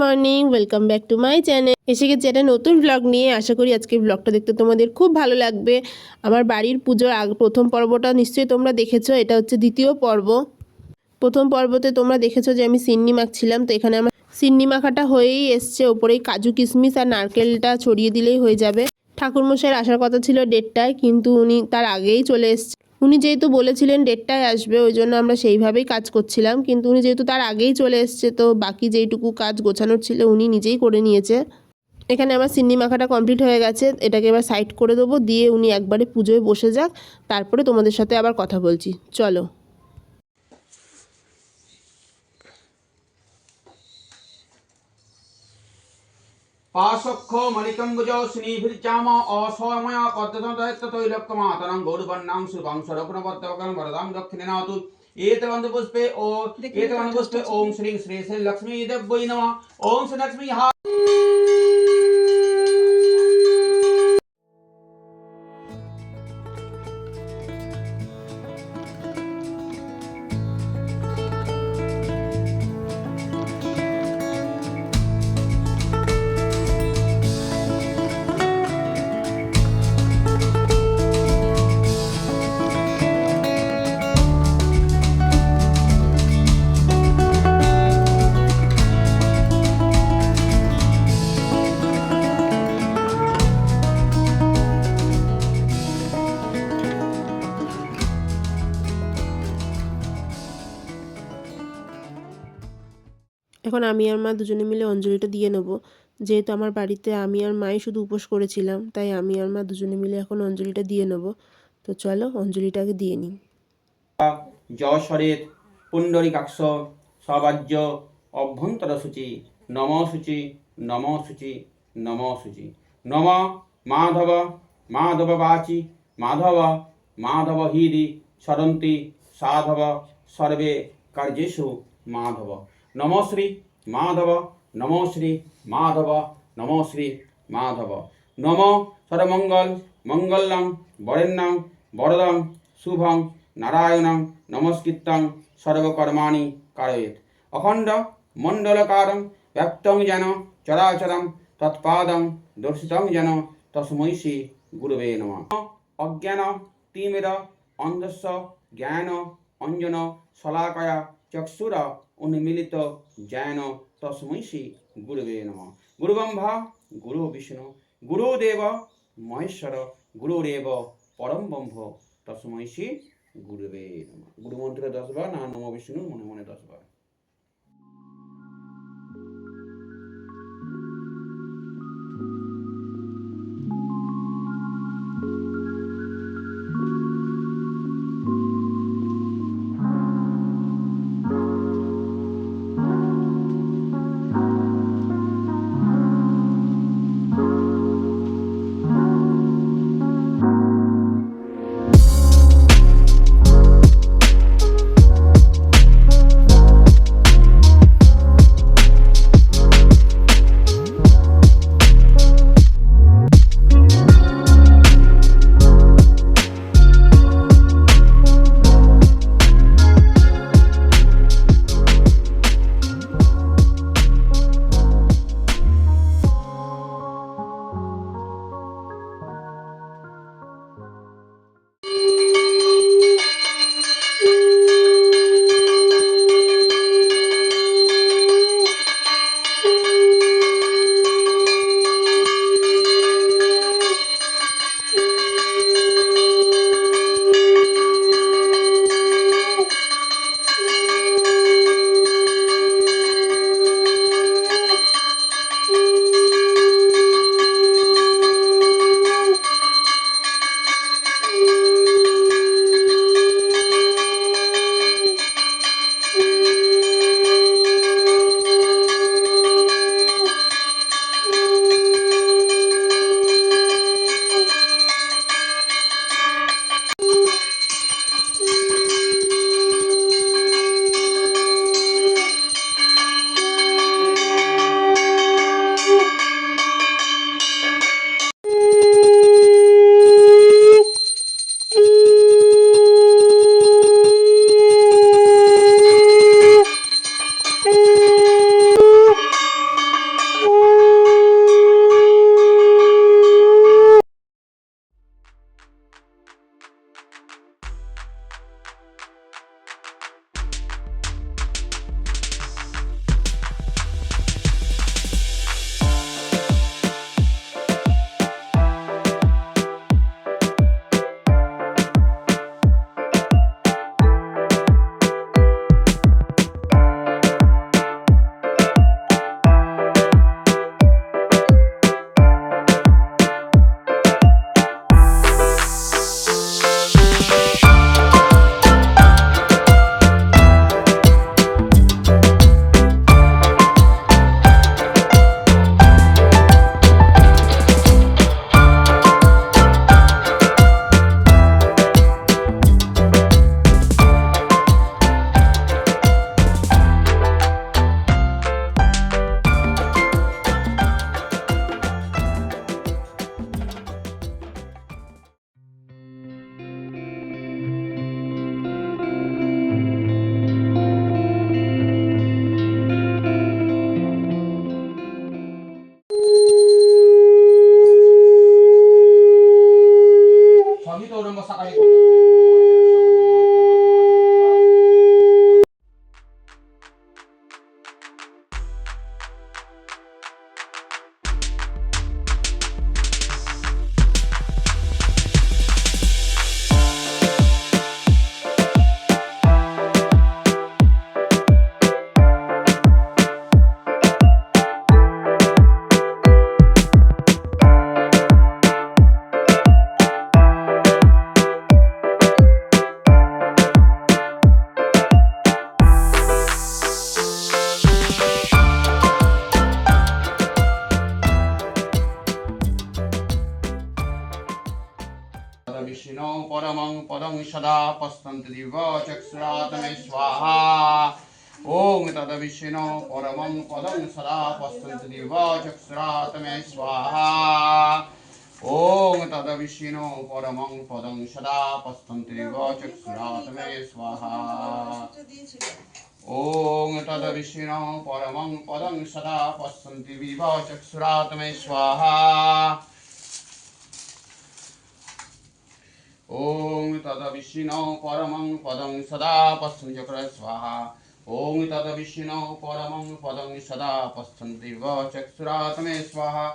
Morning, welcome back to my channel. এসে গেছে একটা নতুন ব্লগ নিয়ে। আশা করি আজকের ব্লগটা দেখতে তোমাদের খুব ভালো লাগবে। আমার বাড়ির পুজোর প্রথম পর্বটা নিশ্চয়ই তোমরা দেখেছো। এটা হচ্ছে দ্বিতীয় পর্ব। প্রথম পর্বতে তোমরা দেখেছো যে আমি সিন্নি মাখছিলাম। তো এখানে আমার সিন্নি মাখাটা হয়েই এসছে। ওপরেই কাজু কিশমিশ আর নারকেলটা ছড়িয়ে দিলেই হয়ে যাবে। ঠাকুরমশাইয়ের আসার কথা ছিল 1:30টায়, কিন্তু উনি তার আগেই চলে এসছে। উনি যেহেতু বলেছিলেন 1:30টায় আসবে, ওই জন্য আমরা সেইভাবেই কাজ করছিলাম। কিন্তু উনি যেহেতু তার আগেই চলে এসছে, তো বাকি যেইটুকু কাজ গোছানোর ছিল উনি নিজেই করে নিয়েছে। এখানে আমার সিন্নি মাখাটা কমপ্লিট হয়ে গেছে। এটাকে এবার সাইড করে দেবো, দিয়ে উনি একবারে পুজোয় বসে যাক, তারপরে তোমাদের সাথে আবার কথা বলছি। চলো। पाशक्ष मलिकम्बुज श्रीभिर्चाम असमया पद्मतैलक्कमातरं गौरवर्णां शुभं सरपणपद्मकं वरदां दक्षिणेनातु एतवन्दपुष्पे ओम श्री श्री श्री लक्ष्मी देव्यै नमः। ओम श्री लक्ष्मी এখন আমি আর মা দুজনে মিলে অঞ্জলিটা দিয়ে নেব। যেহেতু আমার বাড়িতে আমি আর মাই শুধু উপোস করেছিলাম, তাই আমি আর মা দুজনে মিলে এখন অঞ্জলিটা দিয়ে নেব। তো চলো অঞ্জলিটাকে দিয়ে নিই। যশরেত পুণ্ডরিকাক্ষ সবাজ্য অভ্যন্তর শুচি নম শুচি নম শুচি নম শুচি নম মাধব মাধব বাচি মাধব মাধব হৃদি সরন্তি সাধব সর্বে কার্যেষু মাধব নম শ্রী মাধব নম শ্রী মাধব নম শ্রী মাধব নম সর্বমঙ্গল মঙ্গলং বরেণ্যং বরদং শুভং নারায়ণং নমস্কৃত্যং সর্বকর্মাণি কারয়েত অখণ্ড মণ্ডলকারং ব্যক্তং যেন চরাচরং তৎপাদং দর্শিতং যেন তস্मै শ্রী গুরুবে নমঃ। অজ্ঞান তিমির অন্ধস্য জ্ঞান অঞ্জন শলাকয়া চক্ষুর উন্মিলিত জ্ঞান তস্मै শ্রী গুরুবে নমঃ। গুরুব্রহ্মা গুরু বিষ্ণু গুরুদেব মহেশ্বর গুরুরেব পরম ব্রহ্ম তস্मै শ্রী গুরুবে নমঃ। গুরু মন্ত্র 10 বার না নম বিষ্ণু মনে মনে 10 বার। परमं पदं सदा पश्यन्ति दिव्यचक्षुरात्मे स्वाहा ॐ तद्विष्णो परमं पदं सदा पश्यन्ति दिव्यचक्षुरात्मे स्वाहा ॐ तद्विष्णो परमं पदं सदा पश्यन्ति दिव्यचक्षुरात्मे स्वाहा ॐ तद्विष्णो परमं पदं सदा पश्यन्ति दिव्यचक्षुरात्मे स्वाहा ॐ तद्विष्णो परमं पदं सदा पश्यन्ति स्वाहा ॐ तद्विष्णो परमं पदं सदा पश्यन्ति दिव्यचक्षुरात्मे स्वाहा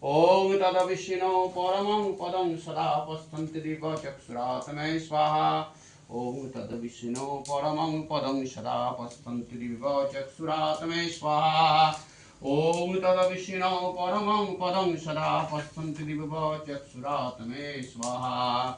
ॐ तद्विष्णो परमं पदं सदा पश्यन्ति दिव्यचक्षुरात्मे स्वाहा ॐ तद्विष्णो परमं पदं सदा पश्यन्ति दिव्यचक्षुरात्मे स्वाहा ॐ तद्विष्णो परमं पदं सदा पश्यन्ति दिव्यचक्षुरात्मे स्वाहा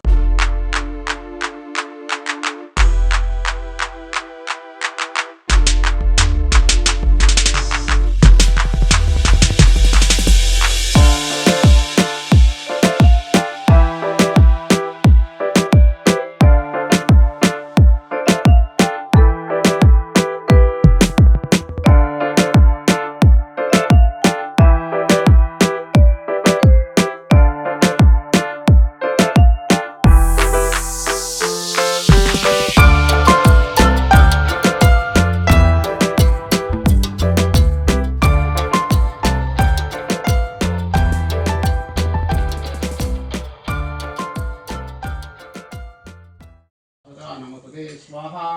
नमोते स्वाहा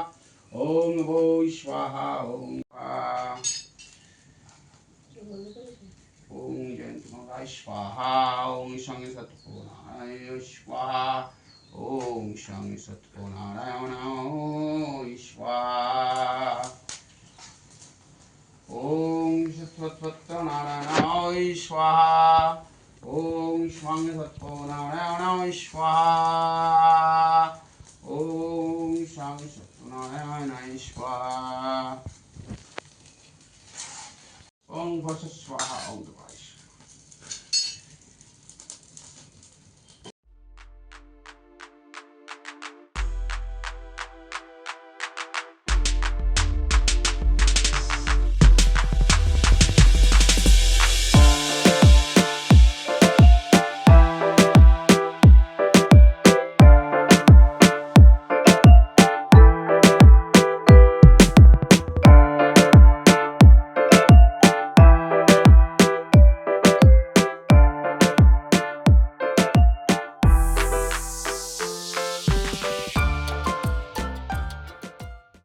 ओम भो स्वाहा ओम ओम जयंतमगाय स्वाहा ओम शं सत्पुनारायण स्वाहा ओम शं सत्पुनारायण स्वाहा ओम सत्पुनारायण स्वाहा ओम शं सत्पुनारायण स्वाहा ओम शं सत्पुनारायणाय स्वाहा ओम भस स्वाहा ओम देवाय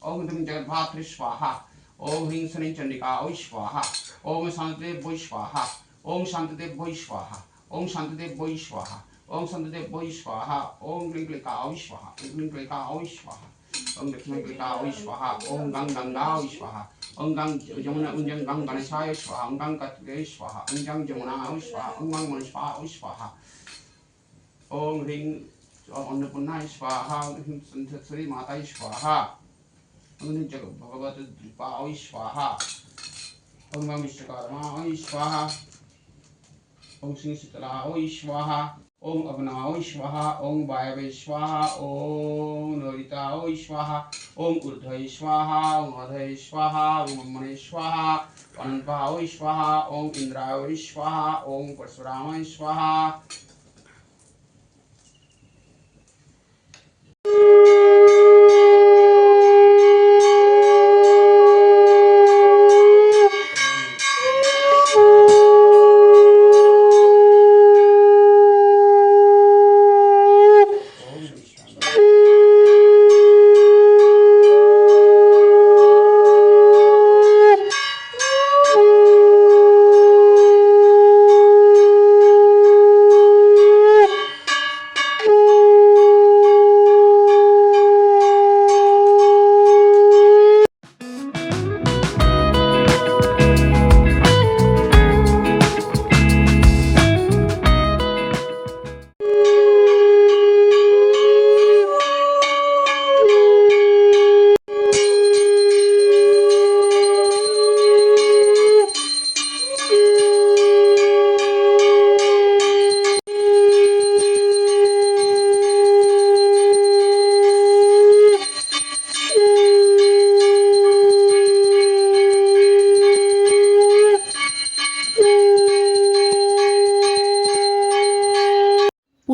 ओम धम जगद्धात्री स्वाहा ओम ह्रीं श्रीं चंडिका ओम स्वाहा ओम शांतिदेव वै स्वाहा ओम शांतिदेव वै स्वाहा ओम शांतिदेव वै स्वाहा ओम शांतिदेव वै स्वाहा ओम ग्रीं क्लिका ओम स्वाहा ओम ग्रीं क्लिका ओम स्वाहा ओम लक्ष्मी क्लिका ओम स्वाहा ओम गंग गंगा ओम स्वाहा ओम गंग जमुना ओम जंग गंग गणेशाय स्वाहा ओम गंग कार्तिकेय स्वाहा ओम जंग जमुना ओम स्वाहा ओम गंग मनीषा ओम स्वाहा ओम ह्रीं अन्नपूर्णाय स्वाहा ओम ह्रीं संतश्री माताय स्वाहा ओम जग भगवत द्विपा ओम स्वाहा ओम गंग विश्वकर्मा ओम स्वाहा ओम श्री शीतला ओम स्वाहा ओम अग्ना ओम स्वाहा ओम वायवे स्वाहा ओम नोरिता ओम स्वाहा ओम ऊर्ध्वे स्वाहा ओम अधये स्वाहा ओम मने स्वाहा अनंता ओम स्वाहा ओम इंद्राय ओम स्वाहा ओम परशुरामाय स्वाहा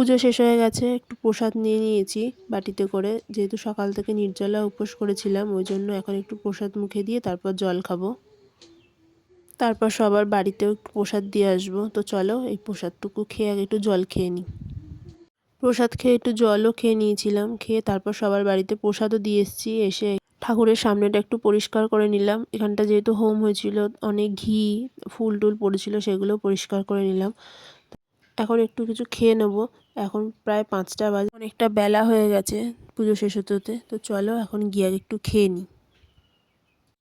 পুজো শেষ হয়ে গেছে, একটু প্রসাদ নিয়ে নিয়েছি বাটিতে করে, যেহেতু সকাল থেকে নির্জলা উপোস করেছিলাম ওই জন্য এখন একটু প্রসাদ মুখে দিয়ে তারপর জল খাবো। তারপর সবার বাড়িতেও একটু প্রসাদ দিয়ে আসবো। তো চলো এই প্রসাদটুকু খেয়ে আগে একটু জল খেয়ে নিই। প্রসাদ খেয়ে একটু জলও খেয়ে নিয়েছিলাম, খেয়ে তারপর সবার বাড়িতে প্রসাদও দিয়ে এসেছি। এসে ঠাকুরের সামনেটা একটু পরিষ্কার করে নিলাম, এখানটা যেহেতু হোম হয়েছিল অনেক ঘি ফুল টুল পড়েছিল সেগুলো পরিষ্কার করে নিলাম। এখন একটু কিছু খেয়ে নেবো। এখন প্রায় 5টা বাজে, অনেকটা বেলা হয়ে গেছে পুজো শেষ হতে হতে। তো চলো এখন গিয়ে আগে একটু খেয়ে নিই।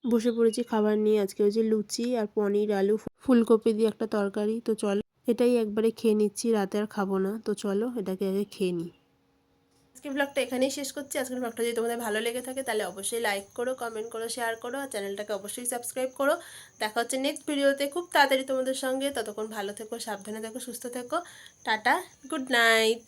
বসে পড়েছি খাবার নিয়ে, আজকে হয়েছে লুচি আর পনির আলু ফুলকপি দিয়ে একটা তরকারি। তো চলো এটাই একবারে খেয়ে নিচ্ছি, রাতে আর খাবো না। তো চলো এটাকে আগে খেয়ে নিই। আজকের ব্লগটা এখানেই শেষ করছি। আজকের ব্লগটা যদি তোমাদের ভালো লেগে থাকে তাহলে অবশ্যই লাইক করো, কমেন্ট করো, শেয়ার করো আর চ্যানেলটাকে অবশ্যই সাবস্ক্রাইব করো। দেখা হচ্ছে নেক্সট ভিডিওতে খুব তাড়াতাড়ি তোমাদের সঙ্গে। ততক্ষণ ভালো থেকো, সাবধানে থেকো, সুস্থ থেকো। Tata, good night.